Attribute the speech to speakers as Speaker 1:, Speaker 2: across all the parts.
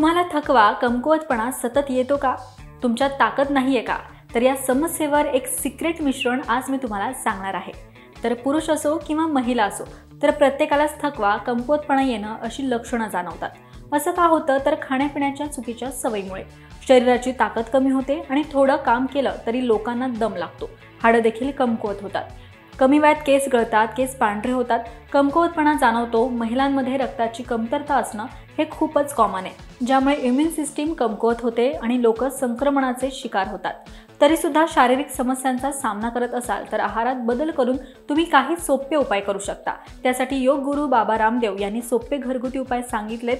Speaker 1: तुम्हाला थकवा, कमकुवतपणा सतत येतो का? तुमच्यात ताकद नाहीये का? तर या समस्येवर एक सिक्रेट मिश्रण आज मी तुम्हाला सांगणार आहे। तर पुरुष असो किंवा महिला असो, तर प्रत्येकालाच थकवा, कमकुवतपणा येणं अशी लक्षणं जाणवतात। असं का होतं? तर खाण्यापिण्याच्या चुकीच्या सवयीमुळे शरीराची ताकद कमी होते आणि थोडं काम केलं तरी लोकांना दम लागतो, हाडं देखील कमकुवत होतात। कमी वयात केस गळतात, केस पांढरे होतात, कमकुवतपणा जाणवतो। महिलांमध्ये रक्ताची कमतरता असणं हे खूपच कॉमन आहे, ज्यामुळे इम्युन सिस्टीम कमकुवत होते आणि लोक संक्रमणाचे शिकार होतात। तरी सुद्धा शारीरिक समस्यांचा सामना करत असाल तर आहारात बदल करून तुम्ही काही सोपे उपाय करू शकता। त्यासाठी योग गुरु बाबा रामदेव यांनी सोपे घरगुती उपाय सांगितलेत,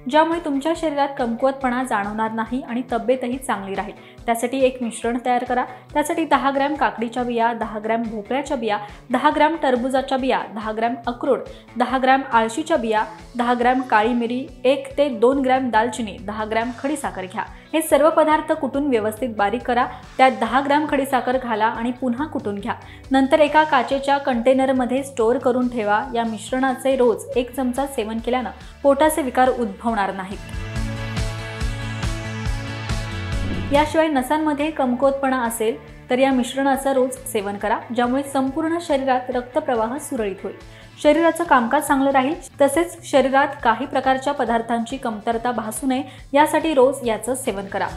Speaker 1: ज्यामुळे तुमच्या शरीरात कमकुवतपणा जाणवणार नाही आणि तब्येतही चांगली राहील। त्यासाठी एक मिश्रण तयार करा। त्यासाठी 10 ग्रॅम काकडीच्या बिया, 10 ग्रॅम भोपळ्याच्या बिया, 10 ग्रॅम टरबूजाच्या बिया, 10 ग्रॅम अक्रोड, 10 ग्रॅम आळशीच्या बिया, 10 ग्रॅम काळी मिरी, 1 ते 2 ग्रॅम दालचिनी, 10 ग्रॅम खडीसाखर घ्या। हे सर्व पदार्थ कुटून व्यवस्थित बारीक करा। त्यात 10 ग्रॅम खडीसाखर घाला आणि पुन्हा कुटून घ्या। नंतर एका काचेच्या कंटेनरमध्ये स्टोअर करून ठेवा। या मिश्रणाचे रोज 1 चमचा सेवन केल्यानं पोटाचे विकार उद्भवणार नाहीत। याशिवाय नसांमध्ये कमकुवतपणा असेल तर या मिश्रणाचं रोज सेवन करा, ज्यामुळे संपूर्ण शरीरात रक्तप्रवाह सुरळीत होईल, शरीराचं कामकाज चांगलं राहील। तसेच शरीरात काही प्रकारच्या पदार्थांची कमतरता भासू नये यासाठी रोज याचं सेवन करा।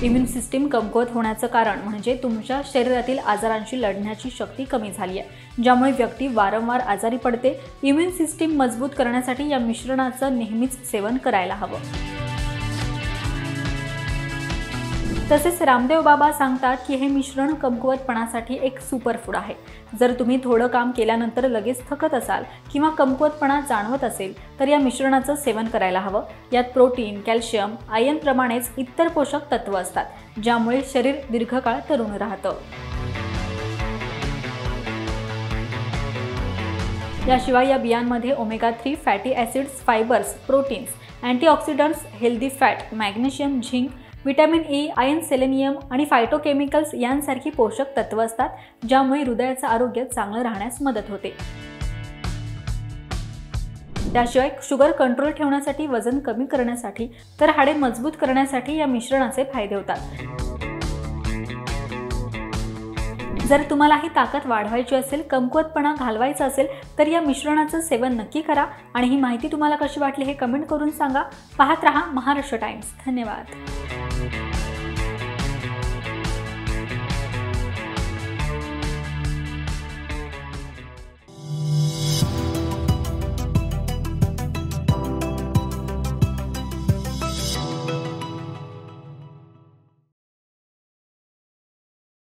Speaker 1: इम्युन सिस्टीम कमकुवत होण्याचं कारण म्हणजे तुमच्या शरीरातील आजारांशी लढण्याची शक्ती कमी झाली आहे, ज्यामुळे व्यक्ती वारंवार आजारी पडते। इम्युन सिस्टीम मजबूत करण्यासाठी या मिश्रणाचं नेहमीच सेवन करायला हवं। तसेच रामदेव बाबा सांगतात की हे मिश्रण कमकुवतपणासाठी एक सुपर फूड आहे। जर तुम्ही थोडं काम केल्यानंतर लगेच थकत असाल किंवा कमकुवतपणा जाणवत असेल तर या मिश्रणाचं सेवन करायला हवं। यात प्रोटीन, कॅल्शियम, आयर्न प्रमाणेच इतर पोषक तत्व असतात, ज्यामुळे शरीर दीर्घकाळ तरुण राहतं। याशिवाय या बियांमध्ये omega 3 fatty acids, fibres, proteins, antioxidants, healthy fat, magnesium, zinc, vitamin E, iron, selenium आणि फायटोकेमिकल्स यांसारखी पोषक तत्व असतात, ज्यामुळे हृदयाचं आरोग्य चांगलं राहण्यास मदत होते। त्याशिवाय शुगर कंट्रोल ठेवण्यासाठी, वजन कमी करण्यासाठी तर हाडे मजबूत करण्यासाठी या मिश्रणाचे फायदे होतात। जर तुम्हालाही ताकद वाढवायची असेल, कमकुवतपणा घालवायचा असेल तर या मिश्रणाचं सेवन नक्की करा। आणि ही माहिती तुम्हाला कशी वाटली हे कमेंट करून सांगा। पाहत रहा महाराष्ट्र टाइम्स। धन्यवाद।